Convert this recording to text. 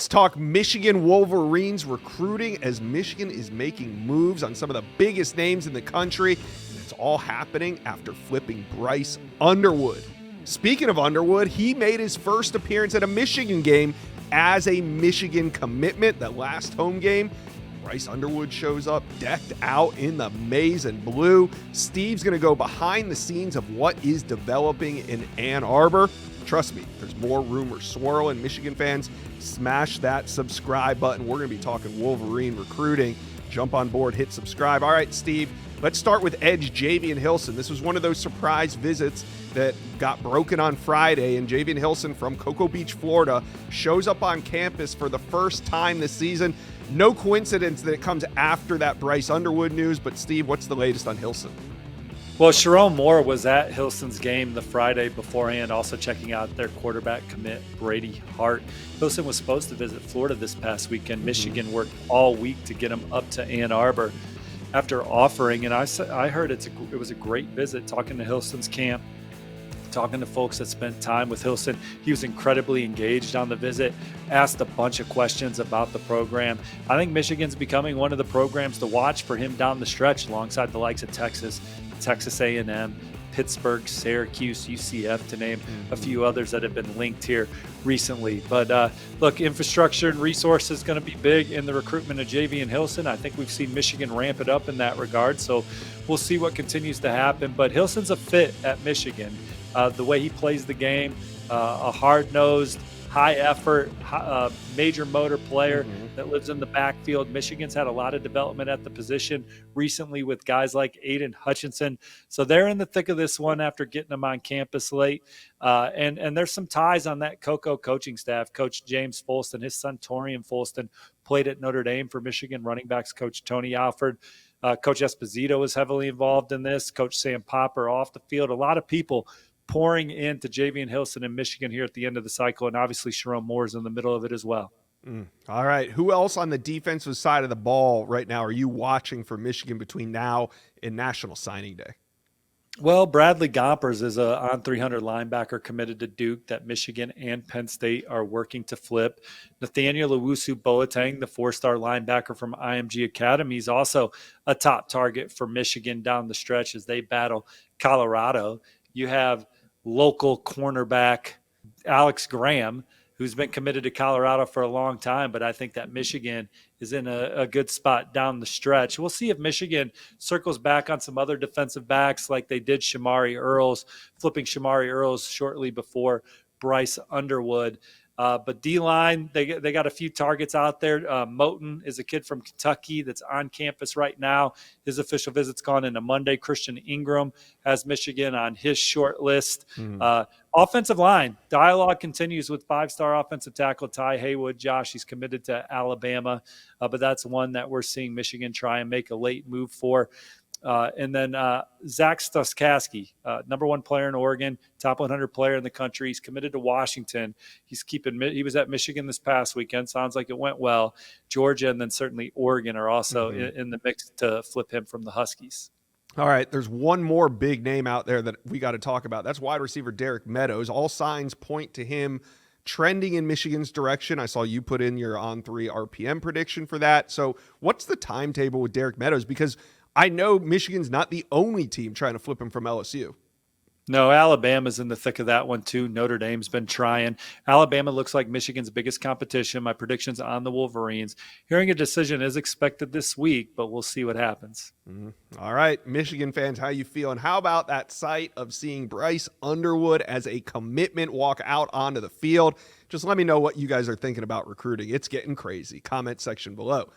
Let's talk Michigan Wolverines recruiting as Michigan is making moves on some of the biggest names in the country. And it's all happening after flipping Bryce Underwood. Speaking of Underwood, he made his first appearance at a Michigan game as a Michigan commitment. That last home game, Bryce Underwood shows up decked out in the maize and blue. Steve's going to go behind the scenes of what is developing in Ann Arbor. Trust me, there's more rumors swirling. Michigan fans, smash that subscribe button. We're going to be talking Wolverine recruiting. Jump on board, hit subscribe. All right, Steve, let's start with Edge Javian Hilson. This was one of those surprise visits that got broken on Friday, and Javian Hilson from Cocoa Beach, Florida, shows up on campus for the first time this season. No coincidence that it comes after that Bryce Underwood news, but Steve, what's the latest on Hilson? Well, Sharon Moore was at Hilson's game the Friday beforehand, also checking out their quarterback commit, Brady Hart. Hilson was supposed to visit Florida this past weekend. Michigan worked all week to get him up to Ann Arbor after offering, and I heard it was a great visit, talking to Hilson's camp, talking to folks that spent time with Hilson. He was incredibly engaged on the visit, asked a bunch of questions about the program. I think Michigan's becoming one of the programs to watch for him down the stretch alongside the likes of Texas A&M, Pittsburgh, Syracuse, UCF, to name a few others that have been linked here recently. But look, infrastructure and resources is going to be big in the recruitment of Javian Hilson. I think we've seen Michigan ramp it up in that regard, so we'll see what continues to happen. But Hilson's a fit at Michigan. The way he plays the game, a hard-nosed, high-effort, major motor player that lives in the backfield. Michigan's had a lot of development at the position recently with guys like Aiden Hutchinson. So they're in the thick of this one after getting them on campus late. And there's some ties on that Cocoa coaching staff. Coach James Folston, his son Torian Folston, played at Notre Dame for Michigan. Running backs coach Tony Alford. Coach Esposito is heavily involved in this. Coach Sam Popper off the field. A lot of people pouring into Javian Hilson in Michigan here at the end of the cycle, and obviously Sharon Moore is in the middle of it as well. All right. Who else on the defensive side of the ball right now are you watching for Michigan between now and National Signing Day? Well, Bradley Gompers is a on 300 linebacker committed to Duke that Michigan and Penn State are working to flip. Nathaniel Owusu Boateng, the 4-star linebacker from IMG Academy, is also a top target for Michigan down the stretch as they battle Colorado. You have local cornerback Alex Graham, who's been committed to Colorado for a long time, but I think that Michigan is in a good spot down the stretch. We'll see if Michigan circles back on some other defensive backs like they did Shamari Earls, flipping Shamari Earls shortly before Bryce Underwood. But D-line, they got a few targets out there. Moten is a kid from Kentucky that's on campus right now. His official visit's gone into Monday. Christian Ingram has Michigan on his short list. Offensive line, dialogue continues with 5-star offensive tackle Ty Haywood. Josh, he's committed to Alabama, but that's one that we're seeing Michigan try and make a late move for. And then Zach Stuskaski, number 1 player in Oregon, top 100 player in the country. He's committed to Washington. He was at Michigan this past weekend. Sounds like it went well. Georgia and then certainly Oregon are also in the mix to flip him from the Huskies. All right, there's one more big name out there that we got to talk about. That's wide receiver Derek Meadows. All signs point to him trending in Michigan's direction. I saw you put in your on-3 RPM prediction for that. So what's the timetable with Derek Meadows? Because I know Michigan's not the only team trying to flip him from LSU. No, Alabama's in the thick of that one too. Notre Dame's been trying. Alabama looks like Michigan's biggest competition. My prediction's on the Wolverines. Hearing a decision is expected this week, but we'll see what happens. All right, Michigan fans, how you feeling? How about that sight of seeing Bryce Underwood as a commitment walk out onto the field? Just let me know what you guys are thinking about recruiting. It's getting crazy. Comment section below.